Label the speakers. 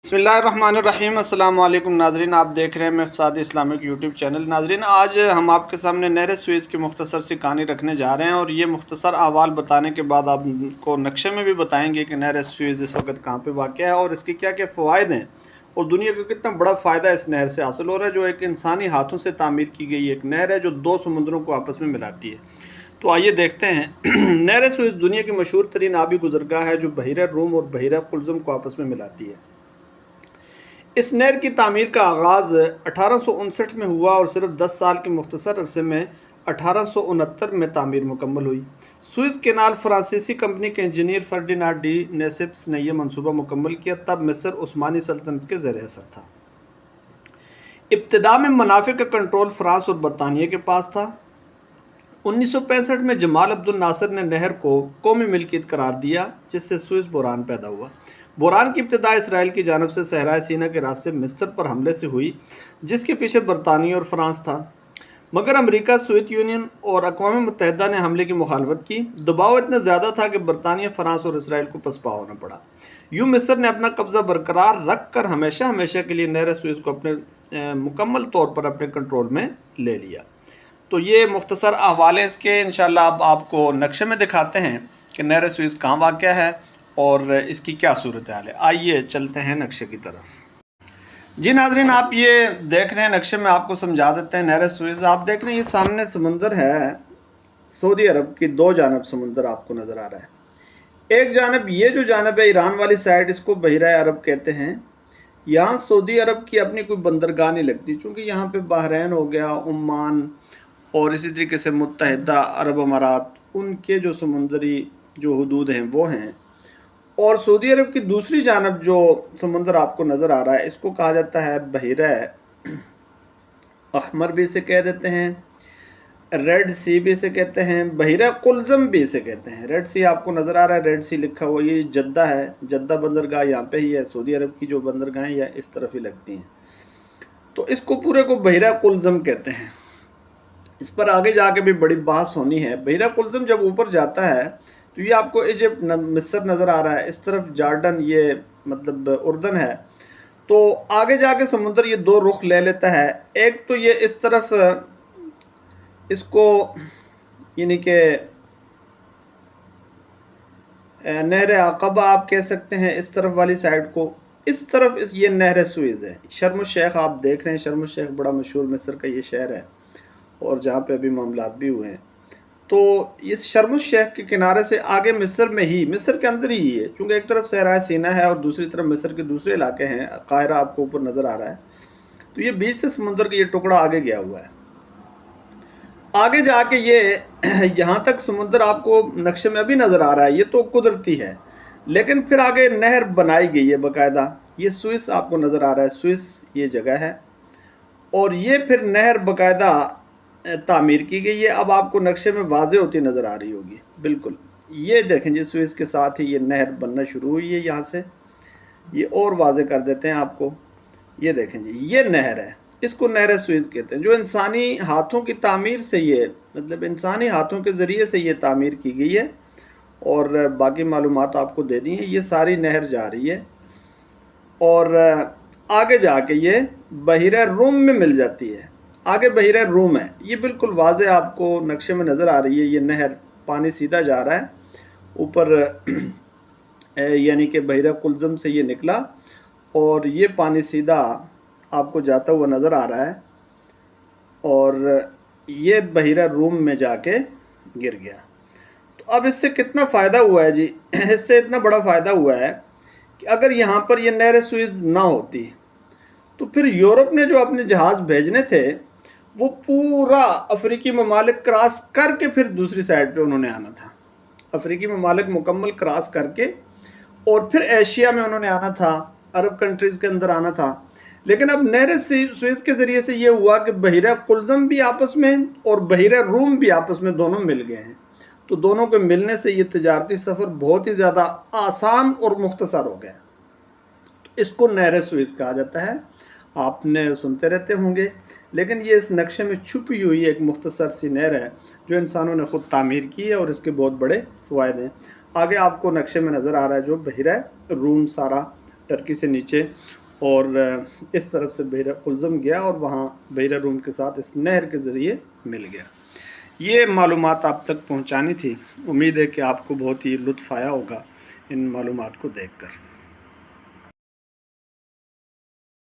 Speaker 1: बिस्मिल्लाहिर्रहमानिर्रहीम। अस्सलाम वालेकुम नाजरीन, आप देख रहे हैं इक़्तिसादी इस्लामिक यूट्यूब चैनल। नाजरीन, आज हम आपके सामने नहर सुएज़ की मुख्तसर सी कहानी रखने जा रहे हैं और ये मुख्तसर अहवाल बताने के बाद आपको नक्शे में भी बताएंगे कि नहर सुएज़ इस वक्त कहाँ पे वाक़ है और इसके क्या क्या फ़वाइद हैं और दुनिया को कितना बड़ा फ़ायदा इस नहर से हासिल हो रहा है, जो एक इंसानी हाथों से तामीर की गई एक नहर है जो दो समुंदरों को आपस में मिलाती है। तो आइए देखते हैं। नहर सुएज़ दुनिया की मशहूर तरीन आबी गुज़रगाह है जो बहिरा रूम और बहिरा कुल्ज़ुम को आपस में मिलाती है। इस नहर की तामीर का आगाज़ 1859 में हुआ और सिर्फ 10 साल के मुख्तसर अरसे में 1869 में तामीर मुकम्मल हुई। सुइस कैनाल फ्रांसीसी कंपनी के इंजीनियर फर्डिनांड डी नेसेप्स ने यह मनसूबा मुकम्मल किया, तब मिस्र उस्मानी सल्तनत के ज़ेर असर था। इब्तिदा में मुनाफे का कंट्रोल फ्रांस और बरतानिया के पास था। 1965 में जमाल अब्दुल नासिर ने नहर को कौमी मिल्कियत करार दिया, जिससे सुइस बहरान पैदा हुआ। बहरान की इब्तिदा इसराइल की जानब से सहराए सीना के रास्ते मिस्र पर हमले से हुई, जिसके पीछे बरतानिया और फ्रांस था, मगर अमेरिका, सोवियत यूनियन और अक़वाम मुत्तहिदा ने हमले की मुखालफत की। दबाव इतना ज़्यादा था कि बरतानिया, फ्रांस और इसराइल को पसपा होना पड़ा। यूँ मिस्र ने अपना कब्ज़ा बरकरार रख कर हमेशा हमेशा के लिए नहर सुएज़ को अपने मुकम्मल तौर पर अपने कंट्रोल में ले लिया। तो ये मुख्तसर अहवाल इसके, इंशाअल्लाह अब आपको नक्शे में दिखाते हैं कि नहर सुएज़ कहाँ वाक़या है और इसकी क्या सूरत हाल है। आइए चलते हैं नक्शे की तरफ। जी नाजरीन, आप ये देख रहे हैं नक्शे में, आपको समझा देते हैं। नहर सुएज़ आप देख रहे हैं, ये सामने समुंदर है सऊदी अरब की, दो जानब समुंदर आपको नज़र आ रहा है। एक जानब, ये जो जानब है ईरान वाली साइड, इसको बहिरा अरब कहते हैं। यहाँ सऊदी अरब की अपनी कोई बंदरगाह नहीं लगती, चूँकि यहाँ पे बहरैन हो गया, ओमान और इसी तरीके से मुत्तहिदा अरब अमारात, उनके जो समुंदरी जो हुदूद हैं वो हैं। और सऊदी अरब की दूसरी जानब जो समुंदर आपको नज़र आ रहा है, इसको कहा जाता है बहिरा अहमर भी इसे कह देते हैं, रेड सी भी इसे कहते हैं, बहिरा कुल्ज़म भी इसे कहते हैं। रेड सी आपको नज़र आ रहा है, रेड सी लिखा हुआ, ये जद्दा है, जद्दा बंदरगाह यहाँ पे ही है। सऊदी अरब की जो बंदरगाहें या इस तरफ ही लगती हैं, तो इसको पूरे को बहिरा कुल्ज़म कहते हैं। इस पर आगे जाके भी बड़ी बहस होनी है। बहिरा कुल्ज़म जब ऊपर जाता है तो ये आपको इजिप्ट, मिस्र नज़र आ रहा है, इस तरफ जॉर्डन, ये मतलब उर्दन है। तो आगे जाके समुंदर ये दो रुख ले लेता है। एक तो ये इस तरफ, इसको यानी कि नहर अक़बा आप कह सकते हैं, इस तरफ वाली साइड को। इस तरफ ये नहर सुएज़ है। शर्म शेख आप देख रहे हैं, शर्म शेख बड़ा मशहूर मिस्र का ये शहर है और जहाँ पे अभी मामलात भी हुए हैं। तो इस शर्म शेख के किनारे से आगे मिस्र में ही, मिस्र के अंदर ही है, चूँकि एक तरफ सहराए सीना है और दूसरी तरफ मिस्र के दूसरे इलाके हैं। काहिरा आपको ऊपर नज़र आ रहा है, तो ये बीच से समुंदर का ये टुकड़ा आगे गया हुआ है। आगे जाके ये यहाँ तक समुंदर आपको नक्शे में अभी नज़र आ रहा है, ये तो कुदरती है, लेकिन फिर आगे नहर बनाई गई है बाकायदा। ये स्विस आपको नज़र आ रहा है, स्विस ये जगह है, और ये फिर नहर बाकायदा तामीर की गई है। अब आपको नक्शे में वाज़े होती नज़र आ रही होगी, बिल्कुल। ये देखें जी, स्विस के साथ ही ये नहर बनना शुरू हुई है। यहाँ से ये और वाज़े कर देते हैं आपको। ये देखें जी, ये नहर है, इसको नहर सुएज़ कहते हैं, जो इंसानी हाथों की तामीर से, ये मतलब इंसानी हाथों के ज़रिए से ये तामीर की गई है। और बाकी मालूमात आपको दे दी हैं। ये सारी नहर जा रही है और आगे जाके ये बहिरा रूम में मिल जाती है। आगे बहिरा रूम है, ये बिल्कुल वाज़े आपको नक्शे में नज़र आ रही है। ये नहर, पानी सीधा जा रहा है ऊपर, यानी कि बहिरा कुल्ज़म से ये निकला और ये पानी सीधा आपको जाता हुआ नज़र आ रहा है और ये बहिरा रूम में जाके गिर गया। तो अब इससे कितना फ़ायदा हुआ है जी? इससे इतना बड़ा फ़ायदा हुआ है कि अगर यहाँ पर ये नहर सुएज़ ना होती तो फिर यूरोप ने जो अपने जहाज़ भेजने थे वो पूरा अफ्रीकी ममालिक क्रॉस करके फिर दूसरी साइड पे उन्होंने आना था। अफ्रीकी ममालिक मुकम्मल क्रॉस करके और फिर एशिया में उन्होंने आना था, अरब कंट्रीज़ के अंदर आना था। लेकिन अब नहर सुएज़ के ज़रिए से ये हुआ कि बहिरा कुल्ज़म भी आपस में और बहिरा रूम भी आपस में दोनों मिल गए हैं। तो दोनों के मिलने से ये तिजारती सफ़र बहुत ही ज़्यादा आसान और मुख्तसर हो गया। तो इसको नहर सुएज़ कहा जाता है। आपने सुनते रहते होंगे, लेकिन ये इस नक्शे में छुपी हुई एक मुख्तसर सी नहर है जो इंसानों ने ख़ुद तामीर की है और इसके बहुत बड़े फ़वायदे हैं। आगे आपको नक्शे में नज़र आ रहा है जो बहिरा रूम सारा ٹرکی سے نیچے، اور اس طرف سے بحیرہ قلزم گیا اور وہاں بحیرہ روم کے ساتھ اس نہر کے ذریعے مل گیا۔ یہ معلومات آپ تک پہنچانی تھی۔ امید ہے کہ آپ کو بہت ہی لطف آیا ہوگا ان معلومات کو دیکھ کر۔